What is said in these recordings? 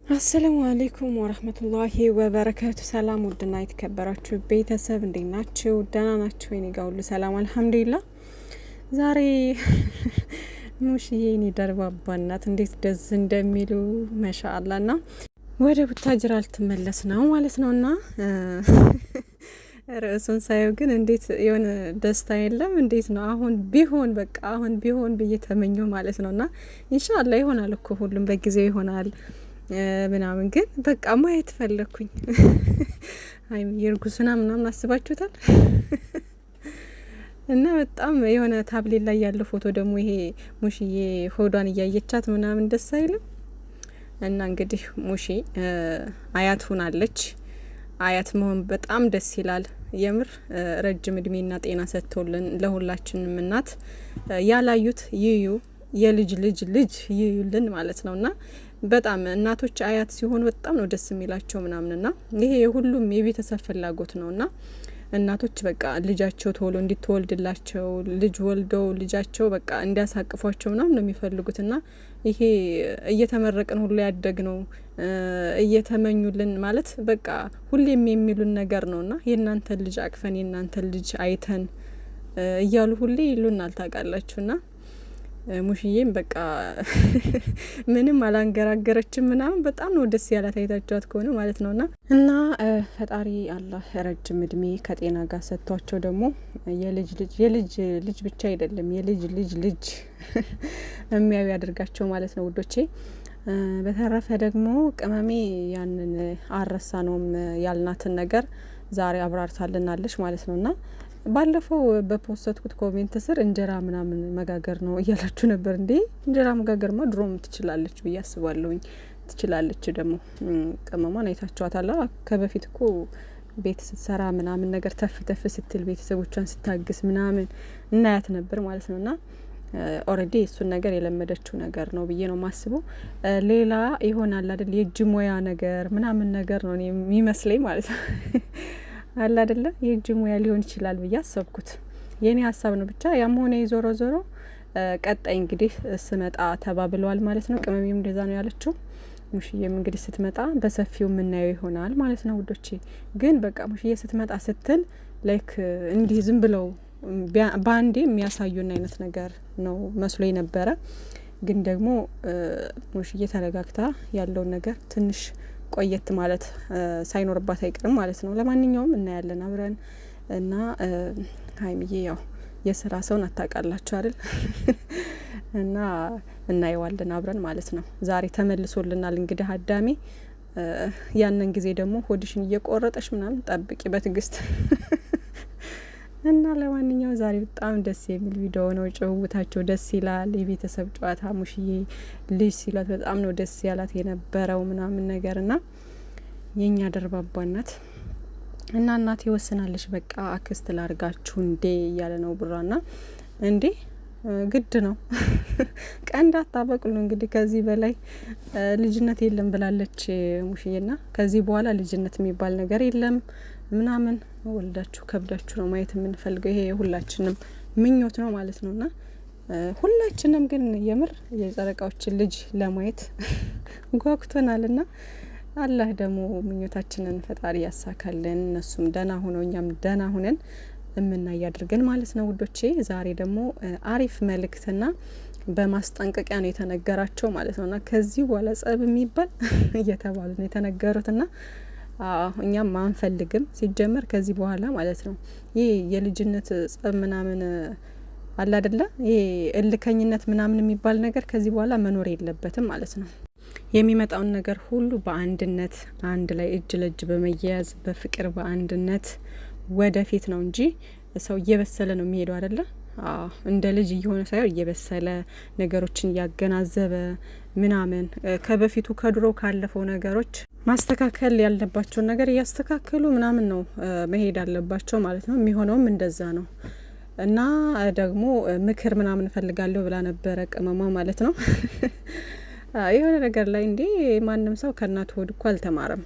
አሰላሙ አለይኩም ወራህመቱላሂ ወበረካቱ። ሰላም ውድና የተከበራችሁ ቤተሰብ እንዴት ናችሁ? ደህና ናችሁ? እኔ ጋር ሁሉ ሰላም አልሐምዱሊላህ። ዛሬ ሙሽዬ እኔ ደርባባናት እንዴት ደስ እንደሚሉ ማሻአላህ ና ወደ ቡታጅራ ልትመለስ ነው ማለት ነውና ርዕሱን ሳየው ግን እንዴት የሆነ ደስታ የለም እንዴት ነው አሁን ቢሆን በቃ አሁን ቢሆን ብዬ ተመኘው ማለት ነውና ኢንሻአላህ ይሆናል እኮ ሁሉም በጊዜው ይሆናል ምናምን ግን በቃ ማየት ፈለኩኝ። አይ የርጉስና ምናምን አስባችሁታል? እና በጣም የሆነ ታብሌት ላይ ያለው ፎቶ ደግሞ ይሄ ሙሽዬ ሆዷን እያየቻት ምናምን ደስ አይልም? እና እንግዲህ ሙሺ አያት ሆናለች። አያት መሆን በጣም ደስ ይላል። የምር ረጅም እድሜና ጤና ሰጥቶልን ለሁላችንም እናት ያላዩት ይዩ የልጅ ልጅ ልጅ ይዩልን ማለት ነውና በጣም እናቶች አያት ሲሆኑ በጣም ነው ደስ የሚላቸው ምናምንና ይሄ የሁሉም የቤተሰብ ፍላጎት ነውና እናቶች በቃ ልጃቸው ቶሎ እንዲትወልድላቸው ልጅ ወልደው ልጃቸው በቃ እንዲያሳቅፏቸው ምናምን ነው የሚፈልጉትና ይሄ እየተመረቅን ሁሉ ያደግ ነው እየተመኙልን ማለት በቃ ሁሌም የሚሉን ነገር ነውና የእናንተ ልጅ አቅፈን የእናንተ ልጅ አይተን እያሉ ሁሌ ይሉናል ታውቃላችሁና ሙሽዬም በቃ ምንም አላንገራገረችም ምናምን በጣም ነው ደስ ያላት አይታችኋት ከሆነ ማለት ነውና እና ፈጣሪ አላህ ረጅም እድሜ ከጤና ጋር ሰጥቷቸው ደግሞ የልጅ ልጅ ብቻ አይደለም የልጅ ልጅ ልጅ የሚያዩ ያድርጋቸው ማለት ነው ውዶቼ። በተረፈ ደግሞ ቅመሜ ያንን አረሳ ነውም ያልናትን ነገር ዛሬ አብራርታልናለች ማለት ነውና ባለፈው በፖስተትኩት ኮሜንት ስር እንጀራ ምናምን መጋገር ነው እያላችሁ ነበር እንዴ? እንጀራ መጋገርማ ድሮም ትችላለች ብዬ አስባለሁኝ። ትችላለች ደግሞ ቅመሟን አይታችኋታል። ከበፊት እኮ ቤት ስትሰራ ምናምን ነገር ተፍ ተፍ ስትል ቤተሰቦቿን ስታግስ ምናምን እናያት ነበር ማለት ነውና ኦሬዲ እሱን ነገር የለመደችው ነገር ነው ብዬ ነው ማስበው። ሌላ ይሆናል አይደል የእጅ ሙያ ነገር ምናምን ነገር ነው የሚመስለኝ ማለት ነው። አለ አይደለ የእጅ ሙያ ሊሆን ይችላል ብዬ አሰብኩት። የኔ ሀሳብ ነው ብቻ ያም ሆነ ዞሮ ዞሮ ቀጣይ እንግዲህ ስመጣ ተባብለዋል ማለት ነው። ቅመሜም እንደዛ ነው ያለችው። ሙሽዬም እንግዲህ ስትመጣ በሰፊው የምናየው ይሆናል ማለት ነው ውዶቼ። ግን በቃ ሙሽዬ ስትመጣ ስትል ላይክ እንዲህ ዝም ብለው ባንዴ የሚያሳዩን አይነት ነገር ነው መስሎ ነበረ። ግን ደግሞ ሙሽዬ ተረጋግታ ያለውን ነገር ትንሽ ቆየት ማለት ሳይኖርባት አይቀርም ማለት ነው። ለማንኛውም እናያለን አብረን እና ሀይሚዬ ያው የስራ ሰውን አታውቃላችሁ አይደል? እና እናየዋለን አብረን ማለት ነው። ዛሬ ተመልሶልናል እንግዲህ አዳሜ። ያንን ጊዜ ደግሞ ሆድሽን እየቆረጠሽ ምናምን ጠብቂ በትግስት። እና ለማንኛውም ዛሬ በጣም ደስ የሚል ቪዲዮ ነው። ጭውውታቸው ደስ ይላል። የቤተሰብ ጨዋታ ሙሽዬ ልጅ ሲላት በጣም ነው ደስ ያላት የነበረው ምናምን ነገርና የኛ ደርባባናት እና እናቴ ወስናለች በቃ አክስት ላርጋችሁ እንዴ እያለ ነው ብራና እንዴ ግድ ነው ቀንድ አታበቅሉ እንግዲህ ከዚህ በላይ ልጅነት የለም ብላለች ሙሽዬና ከዚህ በኋላ ልጅነት የሚባል ነገር የለም ምናምን ወልዳችሁ ከብዳችሁ ነው ማየት የምንፈልገው። ይሄ ሁላችንም ምኞት ነው ማለት ነውና ሁላችንም ግን የምር የጨረቃዎችን ልጅ ለማየት ጓጉተናልና አላህ ደግሞ ምኞታችንን ፈጣሪ ያሳካልን። እነሱም ደህና ሆነው እኛም ደህና ሆነን እምናይ ያድርገን ማለት ነው ውዶቼ። ዛሬ ደግሞ አሪፍ መልእክትና በማስጠንቀቂያ ነው የተነገራቸው ማለት ነውና ከዚህ በኋላ ጸብ የሚባል እየተባሉ ነው የተነገሩትና እኛም አንፈልግም ሲጀመር ከዚህ በኋላ ማለት ነው። ይሄ የልጅነት ጸብ ምናምን አለ አይደለ? ይሄ እልከኝነት ምናምን የሚባል ነገር ከዚህ በኋላ መኖር የለበትም ማለት ነው። የሚመጣውን ነገር ሁሉ በአንድነት አንድ ላይ እጅ ለእጅ በመያያዝ በፍቅር በአንድነት ወደፊት ነው እንጂ ሰው እየበሰለ ነው የሚሄደው አይደለ? እንደ ልጅ እየሆነ ሳይሆን እየበሰለ ነገሮችን እያገናዘበ ምናምን ከበፊቱ ከድሮ ካለፈው ነገሮች ማስተካከል ያለባቸውን ነገር እያስተካከሉ ምናምን ነው መሄድ አለባቸው ማለት ነው። የሚሆነውም እንደዛ ነው። እና ደግሞ ምክር ምናምን እፈልጋለሁ ብላ ነበረ ቅመማ ማለት ነው። የሆነ ነገር ላይ እንዴ ማንም ሰው ከእናቱ ሆድ እኮ አልተማረም።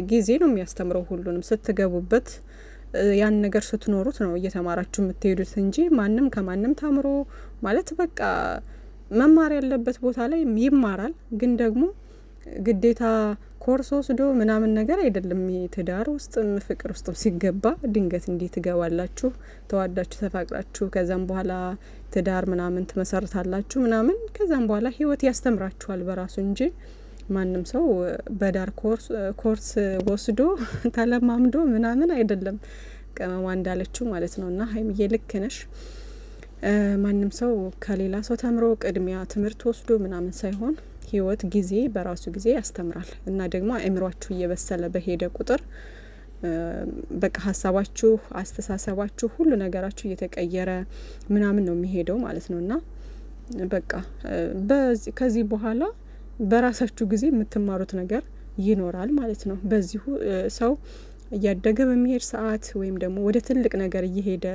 ጊዜ ነው የሚያስተምረው ሁሉንም ስትገቡበት ያን ነገር ስትኖሩት ነው እየተማራችሁ የምትሄዱት እንጂ ማንም ከማንም ተምሮ ማለት በቃ መማር ያለበት ቦታ ላይ ይማራል። ግን ደግሞ ግዴታ ኮርስ ወስዶ ምናምን ነገር አይደለም። ትዳር ውስጥ ፍቅር ውስጥ ሲገባ ድንገት እንዲህ ትገባላችሁ፣ ተዋዳችሁ ተፋቅራችሁ ከዛም በኋላ ትዳር ምናምን ትመሰርታላችሁ ምናምን። ከዛም በኋላ ህይወት ያስተምራችኋል በራሱ እንጂ ማንም ሰው በዳር ኮርስ ወስዶ ተለማምዶ ምናምን አይደለም። ቅመሟ እንዳለችው ማለት ነው። እና ሀይሚዬ ልክ ነሽ። ማንም ሰው ከሌላ ሰው ተምሮ ቅድሚያ ትምህርት ወስዶ ምናምን ሳይሆን ህይወት ጊዜ በራሱ ጊዜ ያስተምራል። እና ደግሞ አእምሯችሁ እየበሰለ በሄደ ቁጥር በቃ ሀሳባችሁ፣ አስተሳሰባችሁ፣ ሁሉ ነገራችሁ እየተቀየረ ምናምን ነው የሚሄደው ማለት ነው። እና በቃ ከዚህ በኋላ በራሳችሁ ጊዜ የምትማሩት ነገር ይኖራል ማለት ነው። በዚሁ ሰው እያደገ በሚሄድ ሰዓት ወይም ደግሞ ወደ ትልቅ ነገር እየሄደ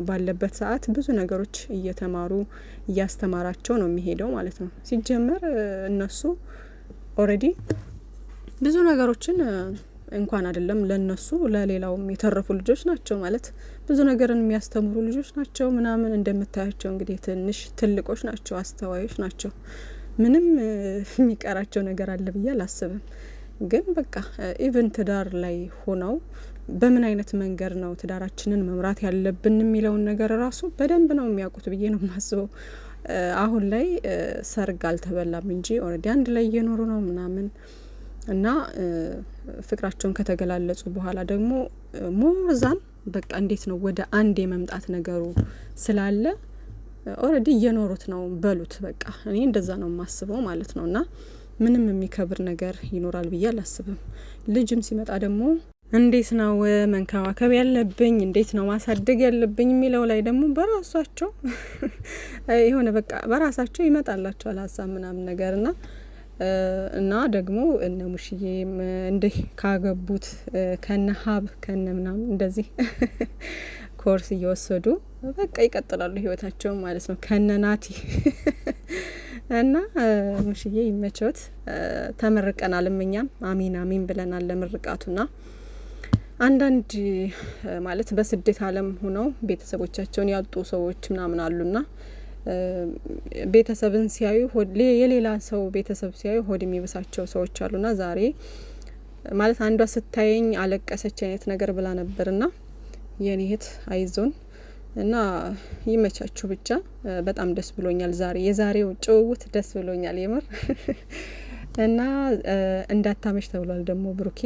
ባለበት ሰዓት ብዙ ነገሮች እየተማሩ እያስተማራቸው ነው የሚሄደው ማለት ነው። ሲጀመር እነሱ ኦልሬዲ ብዙ ነገሮችን እንኳን አይደለም ለነሱ ለሌላውም የተረፉ ልጆች ናቸው ማለት ብዙ ነገርን የሚያስተምሩ ልጆች ናቸው ምናምን። እንደምታያቸው እንግዲህ ትንሽ ትልቆች ናቸው፣ አስተዋዮች ናቸው። ምንም የሚቀራቸው ነገር አለ ብዬ አላስብም። ግን በቃ ኢቨን ትዳር ላይ ሆነው በምን አይነት መንገድ ነው ትዳራችንን መምራት ያለብን የሚለውን ነገር ራሱ በደንብ ነው የሚያውቁት ብዬ ነው የማስበው። አሁን ላይ ሰርግ አልተበላም እንጂ ኦልሬዲ አንድ ላይ እየኖሩ ነው ምናምን። እና ፍቅራቸውን ከተገላለጹ በኋላ ደግሞ ሞዛን በቃ እንዴት ነው ወደ አንድ የመምጣት ነገሩ ስላለ ኦልሬዲ እየኖሩት ነው በሉት። በቃ እኔ እንደዛ ነው የማስበው ማለት ነው። እና ምንም የሚከብር ነገር ይኖራል ብዬ አላስብም። ልጅም ሲመጣ ደግሞ እንዴት ነው መንከባከብ ያለብኝ፣ እንዴት ነው ማሳደግ ያለብኝ የሚለው ላይ ደግሞ በራሳቸው የሆነ በቃ በራሳቸው ይመጣላቸዋል ሀሳብ ምናምን ነገርና እና ደግሞ እነ ሙሽዬ እንደ ካገቡት ከነ ሀብ ከነ ምናምን እንደዚህ ኮርስ እየወሰዱ በቃ ይቀጥላሉ ህይወታቸው ማለት ነው ከነ ናቲ እና ሙሽዬ ይመቾት። ተመርቀናል፣ እኛም አሚን አሚን ብለናል ለምርቃቱና አንዳንድ ማለት በስደት ዓለም ሆነው ቤተሰቦቻቸውን ያጡ ሰዎች ምናምን አሉና ቤተሰብን ሲያዩ የሌላ ሰው ቤተሰብ ሲያዩ ሆድ የሚብሳቸው ሰዎች አሉና ዛሬ ማለት አንዷ ስታየኝ አለቀሰች አይነት ነገር ብላ ነበርና የኔ እህት አይዞን እና ይመቻችሁ ብቻ። በጣም ደስ ብሎኛል ዛሬ የዛሬው ጭውውት ደስ ብሎኛል የምር። እና እንዳታመሽ ተብሏል ደግሞ ብሩኬ።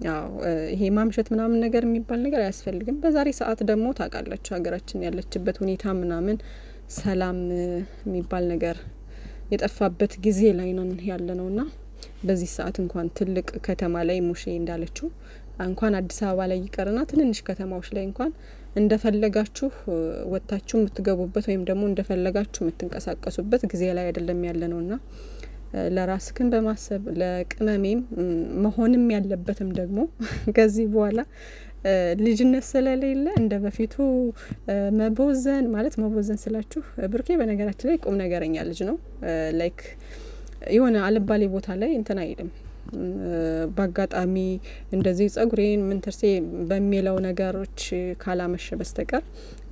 ያው ይሄ ማምሸት ምናምን ነገር የሚባል ነገር አያስፈልግም። በዛሬ ሰዓት ደግሞ ታውቃላችሁ ሀገራችን ያለችበት ሁኔታ ምናምን ሰላም የሚባል ነገር የጠፋበት ጊዜ ላይ ነን ያለነውና በዚህ ሰዓት እንኳን ትልቅ ከተማ ላይ ሙሼ እንዳለችው እንኳን አዲስ አበባ ላይ ይቀርና ትንንሽ ከተማዎች ላይ እንኳን እንደፈለጋችሁ ወጣችሁ የምትገቡበት ወይም ደግሞ እንደፈለጋችሁ የምትንቀሳቀሱበት ጊዜ ላይ አይደለም ያለነውና ለራስክን በማሰብ ለቅመሜም መሆንም ያለበትም ደግሞ ከዚህ በኋላ ልጅነት ስለሌለ እንደ በፊቱ መቦዘን ማለት መቦዘን ስላችሁ ብሩኬ በነገራችን ላይ ቁም ነገረኛ ልጅ ነው። ላይክ የሆነ አልባሌ ቦታ ላይ እንትን አይልም። በአጋጣሚ እንደዚህ ጸጉሬን ምንተርሴ በሚለው ነገሮች ካላመሸ በስተቀር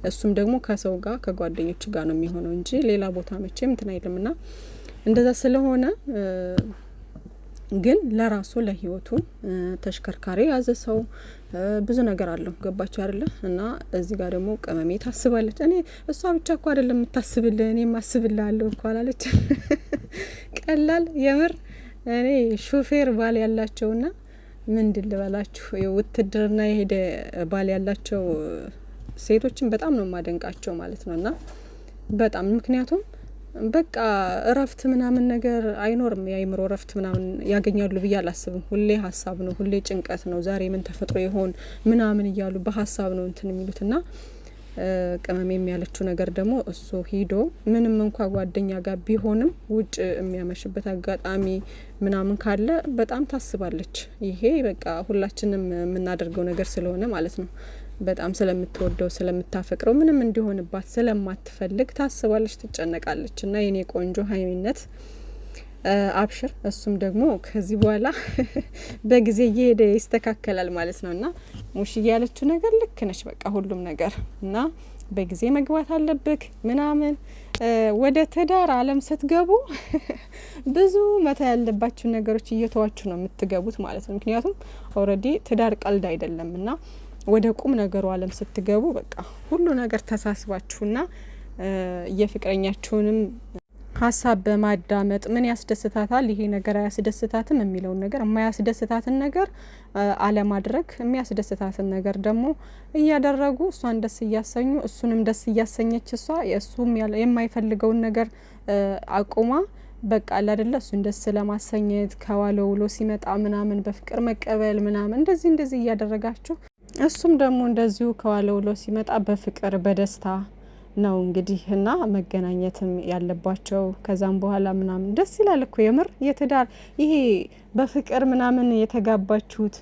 እሱም ደግሞ ከሰው ጋር ከጓደኞች ጋር ነው የሚሆነው እንጂ ሌላ ቦታ መቼም እንትን አይልምና እንደዛ ስለሆነ ግን ለራሱ ለህይወቱ ተሽከርካሪ ያዘ ሰው ብዙ ነገር አለው። ገባችሁ አይደለ? እና እዚህ ጋር ደግሞ ቅመሜ ታስባለች። እኔ እሷ ብቻ እኮ አይደለም የምታስብልህ እኔ ማስብልሃለሁ እኮ አላለች። ቀላል የምር እኔ ሹፌር ባል ያላቸውና ምንድን ልበላችሁ ውትድርና የሄደ ባል ያላቸው ሴቶችን በጣም ነው ማደንቃቸው ማለት ነውና በጣም ምክንያቱም በቃ እረፍት ምናምን ነገር አይኖርም። የአይምሮ እረፍት ምናምን ያገኛሉ ብዬ አላስብም። ሁሌ ሀሳብ ነው፣ ሁሌ ጭንቀት ነው። ዛሬ ምን ተፈጥሮ ይሆን ምናምን እያሉ በሀሳብ ነው እንትን የሚሉትና ቅመም የሚያለችው ነገር ደግሞ እሱ ሂዶ ምንም እንኳ ጓደኛ ጋር ቢሆንም ውጭ የሚያመሽበት አጋጣሚ ምናምን ካለ በጣም ታስባለች። ይሄ በቃ ሁላችንም የምናደርገው ነገር ስለሆነ ማለት ነው። በጣም ስለምትወደው ስለምታፈቅረው ምንም እንዲሆንባት ስለማትፈልግ ታስባለች፣ ትጨነቃለች። እና የኔ ቆንጆ ሀይሚነት አብሽር፣ እሱም ደግሞ ከዚህ በኋላ በጊዜ እየሄደ ይስተካከላል ማለት ነው። እና ሙሽዬ ያለችው ነገር ልክ ነች በቃ ሁሉም ነገር እና በጊዜ መግባት አለብክ ምናምን። ወደ ትዳር አለም ስትገቡ ብዙ መታ ያለባችሁ ነገሮች እየተዋችሁ ነው የምትገቡት ማለት ነው። ምክንያቱም ኦልሬዲ ትዳር ቀልድ አይደለምና ወደ ቁም ነገሩ አለም ስትገቡ በቃ ሁሉ ነገር ተሳስባችሁና የፍቅረኛችሁንም ሀሳብ በማዳመጥ ምን ያስደስታታል፣ ይሄ ነገር አያስደስታትም የሚለውን ነገር፣ የማያስደስታትን ነገር አለማድረግ፣ የሚያስደስታትን ነገር ደግሞ እያደረጉ እሷን ደስ እያሰኙ እሱንም ደስ እያሰኘች እሷ የእሱም የማይፈልገውን ነገር አቁማ በቃ አይደለ እሱን ደስ ለማሰኘት ከዋለው ውሎ ሲመጣ ምናምን በፍቅር መቀበል ምናምን እንደዚህ እያደረጋችሁ እሱም ደግሞ እንደዚሁ ከዋለው ውሎ ሲመጣ በፍቅር በደስታ ነው እንግዲህ እና መገናኘትም ያለባቸው። ከዛም በኋላ ምናምን ደስ ይላል እኮ የምር የትዳር ይሄ በፍቅር ምናምን የተጋባችሁት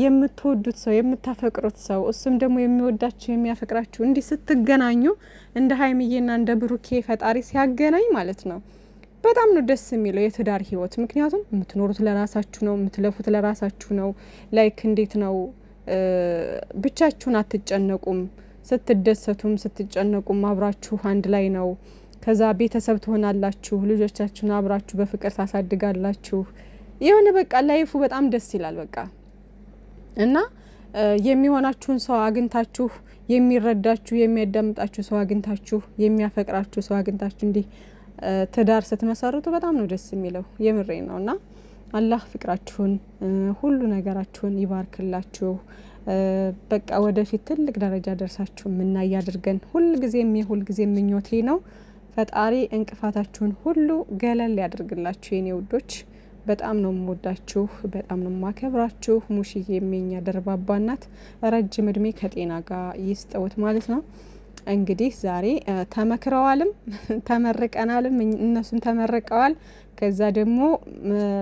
የምትወዱት ሰው የምታፈቅሩት ሰው እሱም ደግሞ የሚወዳችሁ የሚያፈቅራችሁ እንዲህ ስትገናኙ እንደ ሀይሚዬና እንደ ብሩኬ ፈጣሪ ሲያገናኝ ማለት ነው በጣም ነው ደስ የሚለው የትዳር ህይወት። ምክንያቱም የምትኖሩት ለራሳችሁ ነው፣ የምትለፉት ለራሳችሁ ነው። ላይክ እንዴት ነው ብቻችሁን አትጨነቁም። ስትደሰቱም ስትጨነቁም አብራችሁ አንድ ላይ ነው። ከዛ ቤተሰብ ትሆናላችሁ፣ ልጆቻችሁን አብራችሁ በፍቅር ታሳድጋላችሁ። የሆነ በቃ ላይፉ በጣም ደስ ይላል በቃ እና የሚሆናችሁን ሰው አግኝታችሁ የሚረዳችሁ የሚያዳምጣችሁ ሰው አግኝታችሁ የሚያፈቅራችሁ ሰው አግኝታችሁ እንዲህ ትዳር ስትመሰርቱ በጣም ነው ደስ የሚለው የምሬ ነው። እና አላህ ፍቅራችሁን ሁሉ ነገራችሁን ይባርክላችሁ። በቃ ወደፊት ትልቅ ደረጃ ደርሳችሁ ምናይ ያድርገን። ሁልጊዜ ምኞቴ ነው። ፈጣሪ እንቅፋታችሁን ሁሉ ገለል ያድርግላችሁ የኔ ውዶች። በጣም ነው የምወዳችሁ፣ በጣም ነው የማከብራችሁ። ሙሽዬ የኛ ደርባባ ናት። ረጅም እድሜ ከጤና ጋር ይስጠውት ማለት ነው። እንግዲህ ዛሬ ተመክረዋልም ተመርቀናልም፣ እነሱም ተመርቀዋል። ከዛ ደግሞ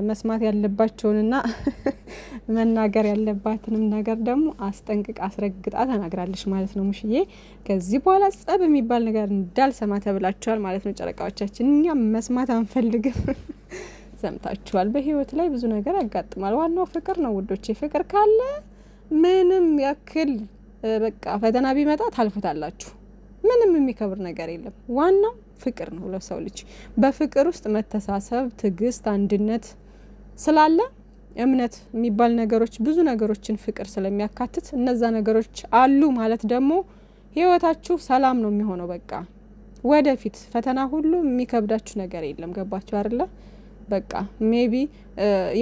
መስማት ያለባቸውንና መናገር ያለባትንም ነገር ደግሞ አስጠንቅቃ አስረግጣ ተናግራለች ማለት ነው ሙሽዬ። ከዚህ በኋላ ጸብ የሚባል ነገር እንዳልሰማ ተብላችኋል ማለት ነው ጨረቃዎቻችን። እኛም መስማት አንፈልግም። ሰምታችኋል። በህይወት ላይ ብዙ ነገር ያጋጥማል። ዋናው ፍቅር ነው ውዶቼ። ፍቅር ካለ ምንም ያክል በቃ ፈተና ቢመጣ ታልፉታላችሁ። ምንም የሚከብር ነገር የለም። ዋናው ፍቅር ነው ለሰው ልጅ። በፍቅር ውስጥ መተሳሰብ፣ ትዕግስት፣ አንድነት ስላለ እምነት የሚባል ነገሮች ብዙ ነገሮችን ፍቅር ስለሚያካትት እነዛ ነገሮች አሉ ማለት ደግሞ ህይወታችሁ ሰላም ነው የሚሆነው። በቃ ወደፊት ፈተና ሁሉ የሚከብዳችሁ ነገር የለም። ገባችሁ አይደለ? በቃ ሜቢ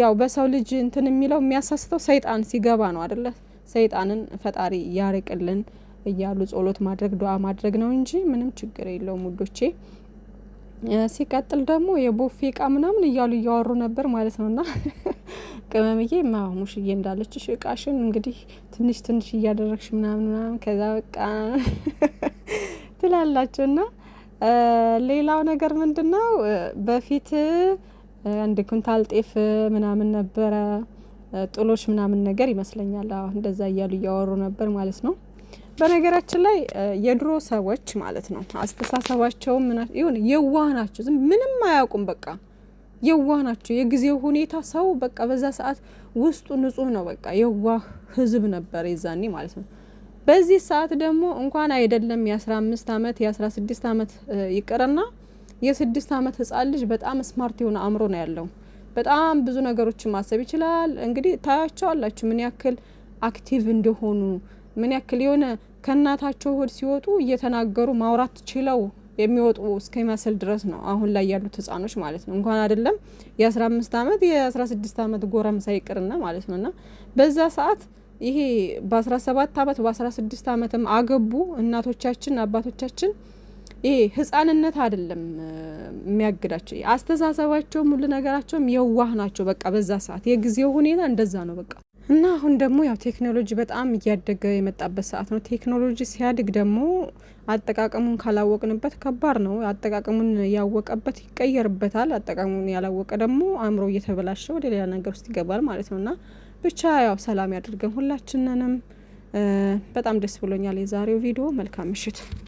ያው በሰው ልጅ እንትን የሚለው የሚያሳስተው ሰይጣን ሲገባ ነው አይደለ? ሰይጣንን ፈጣሪ ያርቅልን እያሉ ጸሎት ማድረግ ዱዓ ማድረግ ነው እንጂ ምንም ችግር የለውም ውዶቼ። ሲቀጥል ደግሞ የቦፌ እቃ ምናምን እያሉ እያወሩ ነበር ማለት ነውና ቅመምዬ ሙሽዬ እንዳለችሽ እቃሽን እንግዲህ ትንሽ እያደረግሽ ምናምን ከዛ በቃ ትላላችሁና ሌላው ነገር ምንድነው በፊት አንድ ኩንታል ጤፍ ምናምን ነበረ ጥሎሽ ምናምን ነገር ይመስለኛል። እንደዛ እያሉ እያወሩ ነበር ማለት ነው። በነገራችን ላይ የድሮ ሰዎች ማለት ነው አስተሳሰባቸው ይሁን የዋህ ናቸው። ምንም አያውቁም። በቃ የዋህ ናቸው። የጊዜው ሁኔታ ሰው በቃ በዛ ሰዓት ውስጡ ንጹህ ነው። በቃ የዋህ ህዝብ ነበር የዛኔ ማለት ነው። በዚህ ሰዓት ደግሞ እንኳን አይደለም የ15 አመት የ16 አመት ይቅርና የ6 አመት ህጻን ልጅ በጣም ስማርት የሆነ አእምሮ ነው ያለው። በጣም ብዙ ነገሮችን ማሰብ ይችላል። እንግዲህ ታያቸዋላችሁ ምን ያክል አክቲቭ እንደሆኑ፣ ምን ያክል የሆነ ከእናታቸው ሆድ ሲወጡ እየተናገሩ ማውራት ችለው የሚወጡ እስከሚመስል ድረስ ነው አሁን ላይ ያሉት ህጻኖች ማለት ነው። እንኳን አይደለም የ15 አመት የ16 አመት ጎረምሳ ይቅርና ማለት ነውና በዛ ሰዓት ይሄ በ17 አመት በ16 አመትም አገቡ እናቶቻችን አባቶቻችን። ይሄ ህፃንነት አይደለም የሚያግዳቸው፣ አስተሳሰባቸው ሙሉ ነገራቸውም የዋህ ናቸው። በቃ በዛ ሰዓት የጊዜው ሁኔታ እንደዛ ነው በቃ። እና አሁን ደግሞ ያው ቴክኖሎጂ በጣም እያደገ የመጣበት ሰዓት ነው። ቴክኖሎጂ ሲያድግ ደግሞ አጠቃቀሙን ካላወቅንበት ከባድ ነው። አጠቃቀሙን ያወቀበት ይቀየርበታል። አጠቃቀሙን ያላወቀ ደግሞ አእምሮ እየተበላሸ ወደ ሌላ ነገር ውስጥ ይገባል ማለት ነውና ብቻ ያው ሰላም ያድርገን ሁላችንንም። በጣም ደስ ብሎኛል የዛሬው ቪዲዮ። መልካም ምሽት።